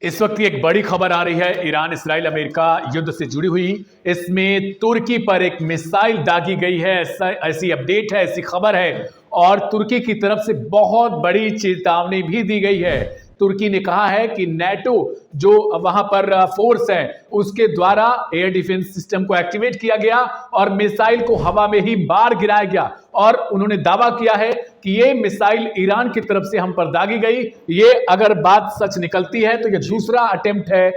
इस वक्त की एक बड़ी खबर आ रही है ईरान इस्राइल अमेरिका युद्ध से जुड़ी हुई। इसमें तुर्की पर एक मिसाइल दागी गई है, ऐसी अपडेट है, ऐसी खबर है। और तुर्की की तरफ से बहुत बड़ी चेतावनी भी दी गई है। तुर्की ने कहा है कि नेटो जो वहां पर फोर्स है उसके द्वारा एयर डिफेंस सिस्टम को एक्टिवेट किया गया और मिसाइल को हवा में ही बाहर गिराया गया। और उन्होंने दावा किया है कि ये मिसाइल ईरान की तरफ से हम पर दागी गई। ये अगर बात सच निकलती है तो ये दूसरा अटेम्प्ट है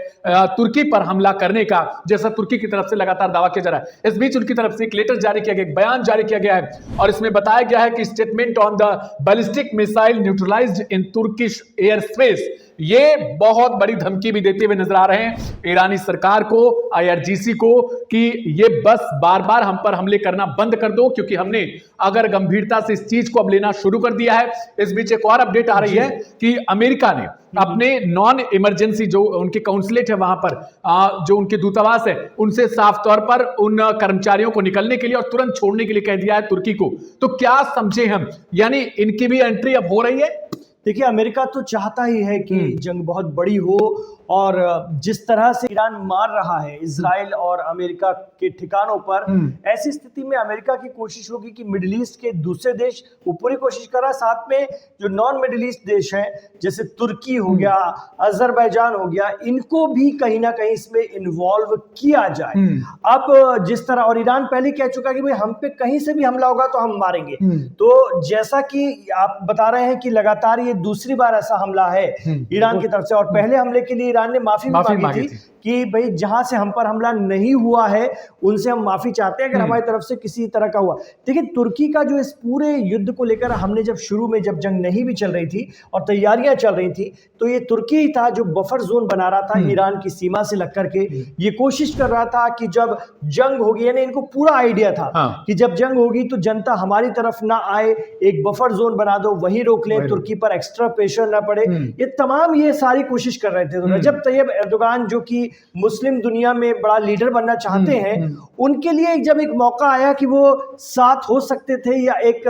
तुर्की पर हमला करने का, जैसा तुर्की की तरफ से लगातार दावा किया जा रहा है। इस बीच उनकी तरफ से एक लेटर जारी किया गया, एक बयान जारी किया गया है और इसमें बताया गया है कि statement on the ballistic missile neutralised in Turkish air space. ये बहुत बड़ी धमकी भी देते हुए नजर आ रहे हैं ईरानी सरकार को, IRGC को, कि ये बस बार बार हम पर हमले करना बंद कर दो, क्योंकि हमने अगर गंभीरता से इस चीज को अब लेना शुरू कर दिया है। इस बीच एक और अपडेट आ रही है कि अमेरिका ने अपने नॉन इमरजेंसी जो उनके काउंसलेट है वहां पर जो उनके दूतावास है उनसे साफ तौर पर उन कर्मचारियों को निकलने के लिए और तुरंत छोड़ने के लिए कह दिया है तुर्की को। तो क्या समझे हम, यानी इनकी भी एंट्री अब हो रही है? देखिए, अमेरिका तो चाहता ही है कि जंग बहुत बड़ी हो और जिस तरह से ईरान मार रहा है इजराइल और अमेरिका के ठिकानों पर, ऐसी स्थिति में अमेरिका की कोशिश होगी कि मिडिल ईस्ट के दूसरे देश वो पूरी कोशिश कर रहा है, साथ में जो नॉन मिडिल ईस्ट देश हैं जैसे तुर्की हो गया, अजरबैजान हो गया, इनको भी कहीं ना कहीं इसमें इन्वॉल्व किया जाए। अब जिस तरह, और ईरान पहले कह चुका कि भाई हम पे कहीं से भी हमला होगा तो हम मारेंगे। तो जैसा कि आप बता रहे हैं कि लगातार ये दूसरी बार ऐसा हमला है ईरान की तरफ से, और पहले हमले के लिए ईरान ने माफी मांगी थी कि भाई जहां से हम पर हमला नहीं हुआ है उनसे हम माफी चाहते हैं अगर हमारी तरफ से किसी तरह का हुआ। देखिए, तुर्की का जो इस पूरे युद्ध को लेकर हमने जब शुरू में, जब जंग नहीं भी चल रही थी और तैयारियां चल रही थी, तो ये तुर्की ही था जो बफर जोन बना रहा था ईरान की सीमा से लग करके। ये कोशिश कर रहा था कि जब जंग होगी, यानी इनको पूरा आइडिया था कि जब जंग होगी तो जनता हमारी तरफ ना आए, एक बफर जोन बना दो, वहीं रोक ले, तुर्की पर एक्स्ट्रा प्रेशर ना पड़े। ये सारी कोशिश कर रहे थे। रजब तैयब एर्दोगान जो कि मुस्लिम दुनिया में बड़ा लीडर बनना चाहते हैं, उनके लिए जब एक मौका आया कि वो साथ हो सकते थे या एक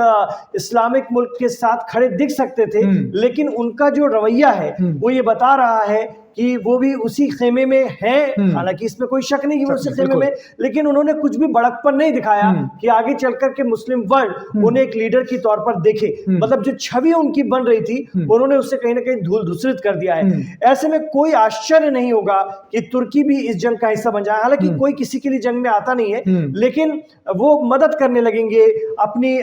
इस्लामिक मुल्क के साथ खड़े दिख सकते थे, लेकिन उनका जो रवैया है वो ये बता रहा है कि वो भी उसी खेमे में हैं। हालांकि इसमें कोई शक नहीं कि वो उसी खेमे में, लेकिन उन्होंने कुछ भी बड़कपन नहीं दिखाया कि आगे चलकर के मुस्लिम वर्ल्ड उन्हें एक लीडर के तौर पर देखे। मतलब जो छवि उनकी बन रही थी उन्होंने उससे कहीं ना कहीं धूल धूसरित कर दिया है। ऐसे में कोई आश्चर्य नहीं होगा कि तुर्की भी इस जंग का हिस्सा बन जाए। हालांकि कोई किसी के लिए जंग में आता नहीं है, लेकिन वो मदद करने लगेंगे अपनी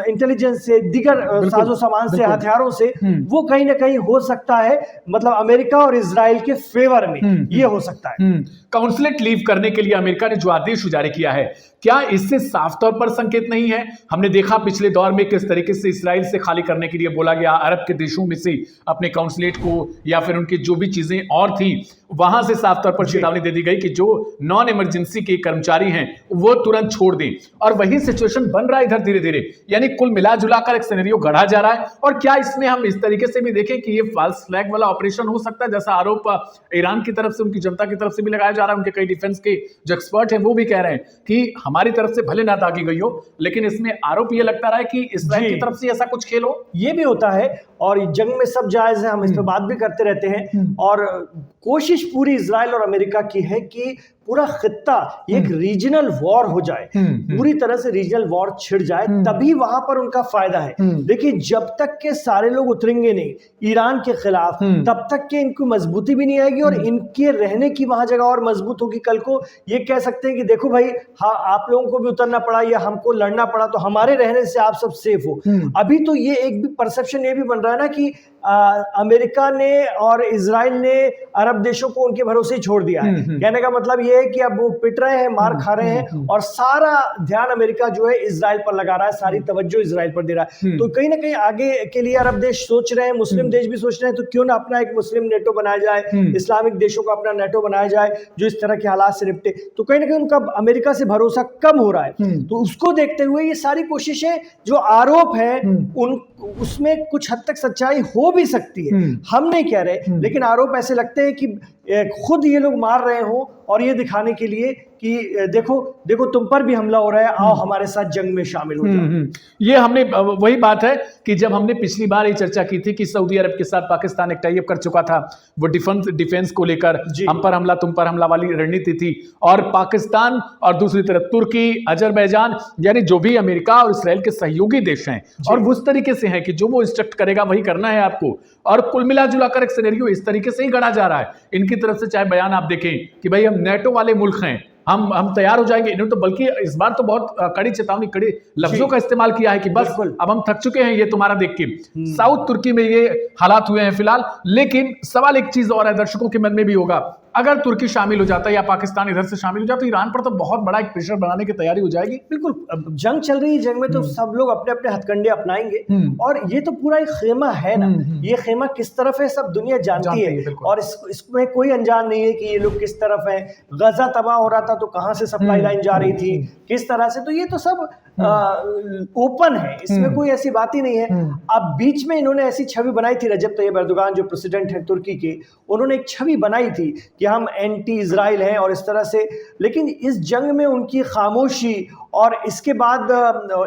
इंटेलिजेंस से, दीगर साजो सामान से, हथियारों से। वो कहीं ना कहीं हो सकता है, मतलब अमेरिका और इजराइल के फेवर में ये हो सकता है। काउंसलेट लीव करने के लिए अमेरिका ने जो आदेश जारी किया है, क्या इससे साफ तौर पर संकेत नहीं है? हमने देखा पिछले दौर में किस तरीके से इस्राइल से खाली करने के लिए बोला गया, अरब के देशों में से अपने काउंसलेट को या फिर उनकी जो भी चीजें और थी वहां से साफ तौर पर चेतावनी दे दी गई कि जो नॉन इमरजेंसी के कर्मचारी हैं वो तुरंत छोड़ दें। और वही सिचुएशन बन रहा है इधर धीरे धीरे, यानी कुल मिला जुलाकर एक सिनेरियो गढ़ा जा रहा है। और क्या इसमें हम इस तरीके से भी देखें कि ये फॉल्स फ्लैग वाला ऑपरेशन हो सकता है, जैसा आरोप ईरान की तरफ से, उनकी जनता की तरफ से भी लगाया जा रहा है? उनके कई डिफेंस के जो एक्सपर्ट हैं वो भी कह रहे हैं कि हमारी तरफ से भले ना दागी गई हो, लेकिन इसमें आरोप ये लगता रहा है कि इस्राइल की तरफ से ऐसा कुछ खेल हो। ये भी होता है और जंग में सब जायज है, हम इस पर बात भी करते रहते हैं। और कोशिश पूरी इजराइल और अमेरिका की है कि पूरा खित्ता एक रीजनल वॉर हो जाए, पूरी तरह से रीजनल वॉर छिड़ जाए, तभी वहां पर उनका फायदा है। देखिए, जब तक के सारे लोग उतरेंगे नहीं ईरान के खिलाफ, तब तक के इनको मजबूती भी नहीं आएगी और इनके रहने की वहां जगह और मजबूत होगी। कल को ये कह सकते हैं कि देखो भाई, हाँ आप लोगों को भी उतरना पड़ा या हमको लड़ना पड़ा, तो हमारे रहने से आप सब सेफ हो। अभी तो ये एक भी परसेप्शन ये भी बन रहा है ना कि अमेरिका ने और इजराइल ने अरब देशों को उनके भरोसे ही छोड़ दिया है। कहने का मतलब ये है कि अब वो पिट रहे हैं, मार खा रहे हैं, और सारा ध्यान अमेरिका जो है इजराइल पर लगा रहा है, सारी तवज्जो इजराइल पर दे रहा है। तो कहीं ना कहीं आगे के लिए अरब देश सोच रहे हैं, मुस्लिम देश भी सोच रहे हैं, तो क्यों ना अपना एक मुस्लिम नेटो बनाया जाए, इस्लामिक देशों का अपना नेटो बनाया जाए जो इस तरह के हालात से निपटे। तो कहीं ना कहीं उनका अमेरिका से भरोसा कम हो रहा है। तो उसको देखते हुए ये सारी कोशिशें, जो आरोप है उसमें कुछ हद तक सच्चाई हो भी सकती है, हम नहीं कह रहे, लेकिन आरोप ऐसे लगते हैं कि खुद ये लोग मार रहे हो और ये दिखाने के लिए कि देखो देखो तुम पर भी हमला हो रहा है, आओ हमारे साथ जंग में शामिल हो जाओ। ये हमने वही बात है कि जब हमने पिछली बार ये चर्चा की थी कि सऊदी अरब के साथ पाकिस्तान एक टाई अप कर चुका था, वो डिफेंस को लेकर जी। हम पर हमला तुम पर हमला वाली रणनीति थी, और पाकिस्तान और दूसरी तरफ तुर्की, अजरबैजान, यानी जो भी अमेरिका और इसराइल के सहयोगी देश हैं, और वो उस तरीके से है कि जो वो इंस्ट्रक्ट करेगा वही करना है आपको, और कुल मिला जुलाकर एक सिनेरियो इस तरीके से ही गढ़ा जा रहा है इनकी तरफ से। चाहे बयान आप देखें कि भाई हम नेटो वाले मुल्क हैं, हम तैयार हो जाएंगे, इन्होंने तो बल्कि इस बार तो बहुत कड़ी चेतावनी, कड़ी लफ्जों का इस्तेमाल किया है कि बस अब हम थक चुके हैं ये तुम्हारा देख के। साउथ तुर्की में ये हालात हुए हैं फिलहाल, लेकिन सवाल एक चीज और है, दर्शकों के मन में भी होगा, अगर तुर्की शामिल हो जाता है या पाकिस्तान इधर से शामिल हो जाता तो ईरान पर तो बहुत बड़ा एक प्रेशर बनाने की तैयारी हो जाएगी। बिल्कुल, अब जंग चल रही है, जंग में तो सब लोग अपने अपने हथकंडे अपनाएंगे, और ये तो पूरा एक खेमा है ना, ये खेमा किस तरफ है सब दुनिया जानती है, और इसमें कोई अनजान नहीं है कि ये लोग किस तरफ है। गजा तबाह हो रहा था तो कहां से सप्लाई लाइन जा रही थी, किस तरह से, तो ये तो सब ओपन है, इसमें कोई ऐसी बात ही नहीं है। अब बीच में इन्होंने ऐसी छवि बनाई थी, रजब तैयब एर्दोगान जो प्रेसिडेंट है तुर्की के, उन्होंने एक छवि बनाई थी कि हम एंटी इजराइल हैं और इस तरह से, लेकिन इस जंग में उनकी खामोशी और इसके बाद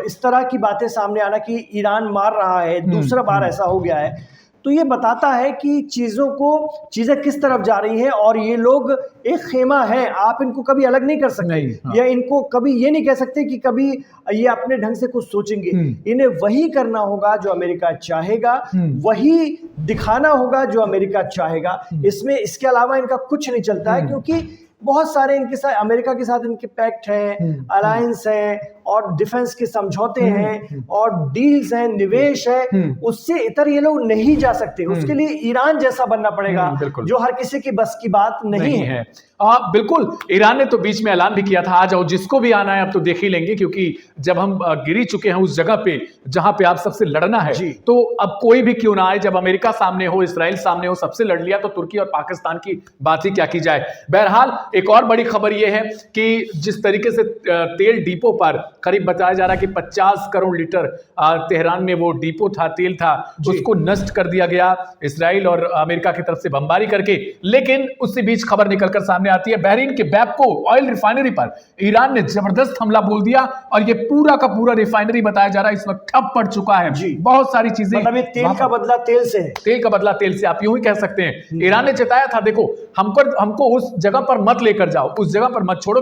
इस तरह की बातें सामने आना कि ईरान मार रहा है, दूसरा बार ऐसा हो गया है, तो ये बताता है कि चीजें किस तरफ जा रही हैं, और ये लोग एक खेमा है, आप इनको कभी अलग नहीं कर सकते, या इनको कभी ये नहीं कह सकते कि कभी ये अपने ढंग से कुछ सोचेंगे। इन्हें वही करना होगा जो अमेरिका चाहेगा, वही दिखाना होगा जो अमेरिका चाहेगा, इसमें इसके अलावा इनका कुछ नहीं चलता है, क्योंकि बहुत सारे इनके साथ, अमेरिका के साथ इनके पैक्ट हैं, अलायंस हैं, और डिफेंस के समझौते हैं, और डील्स हैं, निवेश है, उससे इतर ये लोग नहीं जा सकते। उसके लिए ईरान जैसा बनना पड़ेगा, जो हर किसी की बस की बात नहीं है। बिल्कुल, ईरान ने तो बीच में ऐलान भी किया था, आ जाओ जिसको भी आना है अब तो देख ही लेंगे, क्योंकि जब हम गिरी चुके हैं उस जगह पे जहां पे आप सबसे लड़ना है, तो अब कोई भी क्यों ना आए, जब अमेरिका सामने हो, इसराइल सामने हो, सबसे लड़ लिया तो तुर्की और पाकिस्तान की बात ही क्या की जाए। बहरहाल एक और बड़ी खबर यह है कि जिस तरीके से तेल डिपो पर करीब बताया जा रहा है कि 50 करोड़ लीटर तेहरान में वो डिपो था, तेल था, उसको नष्ट कर दिया गया इसराइल और अमेरिका की तरफ से बमबारी करके। लेकिन उसी बीच खबर निकलकर सामने आती है बहरीन के बैपको ऑयल रिफाइनरी पर ईरान ने जबरदस्त हमला बोल दिया, और ये पूरा का पूरा रिफाइनरी बताया जा रहा है इस वक्त ठप पड़ चुका है। बहुत सारी चीजें, मतलब तेल का बदला तेल से है, तेल का बदला तेल से, आप यूं ही कह सकते हैं। ईरान ने चेताया था, देखो हमको उस जगह पर मत लेकर जाओ, उस जगह पर मत छोड़ो,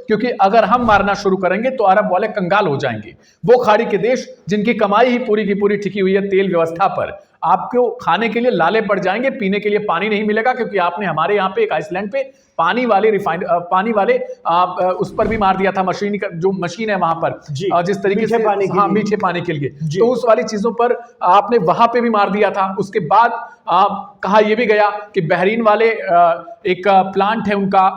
क्योंकि अगर हम मारना शुरू करेंगे तो अरब वाले कंगाल हो जाएंगे। वो खाड़ी के देश जिनकी कमाई ही पूरी की पूरी टिकी हुई है तेल व्यवस्था पर, आपको खाने के लिए लाले पड़ जाएंगे, पीने के लिए पानी नहीं मिलेगा, क्योंकि आपने हमारे यहाँ पे एक आइसलैंड पे पानी वाले उस पर भी मार दिया था, जो मशीन है वहां पर, जिस तरीके से मीठे पानी के लिए, तो उस वाली चीजों पर आपने वहां पे भी मार दिया था। उसके बाद कहा यह भी गया कि बहरीन वाले एक प्लांट है उनका,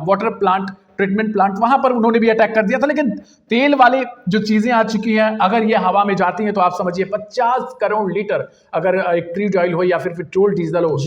वाटर प्लांट, ट्रीटमेंट प्लांट, वहां पर उन्होंने भी अटैक कर दिया था। लेकिन तेल वाले जो चीजें आ चुकी हैं, अगर ये हवा में जाती हैं तो आप समझिए 50 करोड़ लीटर अगर एक क्रूड ऑयल हो या फिर पेट्रोल डीजल हो,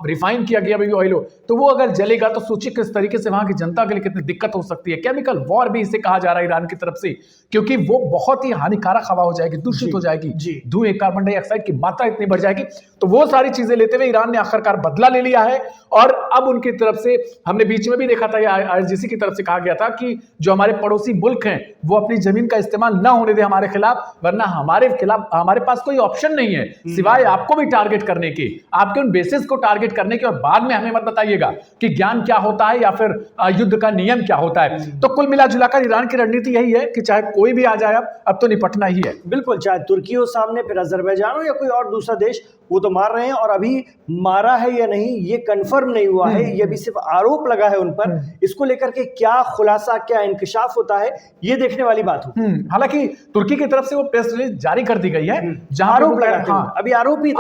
रिफाइन किया गया भी ऑयल हो, तो वो अगर जलेगा तो सोचिए किस तरीके से वहां की जनता के लिए कितनी दिक्कत हो सकती है। केमिकल वॉर भी इसे कहा जा रहा है ईरान की तरफ से, क्योंकि वो बहुत ही हानिकारक हवा हो जाएगी, दूषित हो जाएगी, धुएं, कार्बन डाइऑक्साइड की मात्रा इतनी बढ़ जाएगी। तो वो सारी चीजें लेते हुए ईरान ने आखिरकार बदला ले लिया है, और अब उनकी तरफ से हमने बीच में भी देखा था, आईआरजीसी की तरफ से कहा गया था कि जो हमारे पड़ोसी मुल्क हैं वो अपनी जमीन का इस्तेमाल ना होने दे हमारे खिलाफ, वरना हमारे पास कोई ऑप्शन नहीं है सिवाय आपको भी टारगेट करने के, आपके उन बेसिस को टारगेट करने के, और बाद में हमें मत बताइएगा कि ज्ञान क्या होता है या फिर युद्ध का नियम क्या होता है। तो कुल मिला जुलाकर ईरान की रणनीति यही है कि चाहे कोई भी आ जाए अब तो निपटना ही है। बिल्कुल, चाहे तुर्की हो सामने, फिर अजरबैजान हो या कोई और दूसरा देश, वो तो मार रहे हैं, और अभी मारा है या नहीं ये कंफर्म नहीं हुआ है, ये भी सिर्फ आरोप लगा है उन पर। इसको लेकर के क्या खुलासा, क्या इंकशाफ होता है, ये देखने वाली बात हो। हालांकि तुर्की की तरफ से वो प्रेस रिलीज जारी कर दी गई है, जहां आरोप लगाते हैं, अभी आरोप ही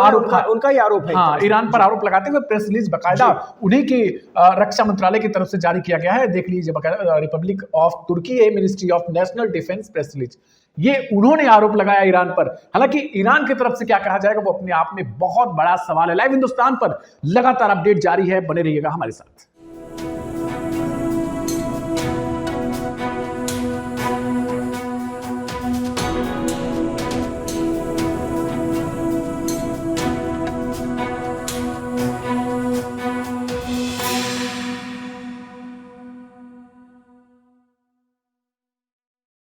उनका ही आरोप है, ईरान पर आरोप लगाते हुए प्रेस रिलीज बकायदा उन्हीं की रक्षा मंत्रालय की तरफ से जारी किया गया है। देख लीजिए बकायदा, republic of Turkey, ministry of national defence press release, ये उन्होंने आरोप लगाया ईरान पर। हालांकि ईरान की तरफ से क्या कहा जाएगा वो अपने आप में बहुत बड़ा सवाल है। लाइव हिंदुस्तान पर लगातार अपडेट जारी है, बने रहिएगा हमारे साथ।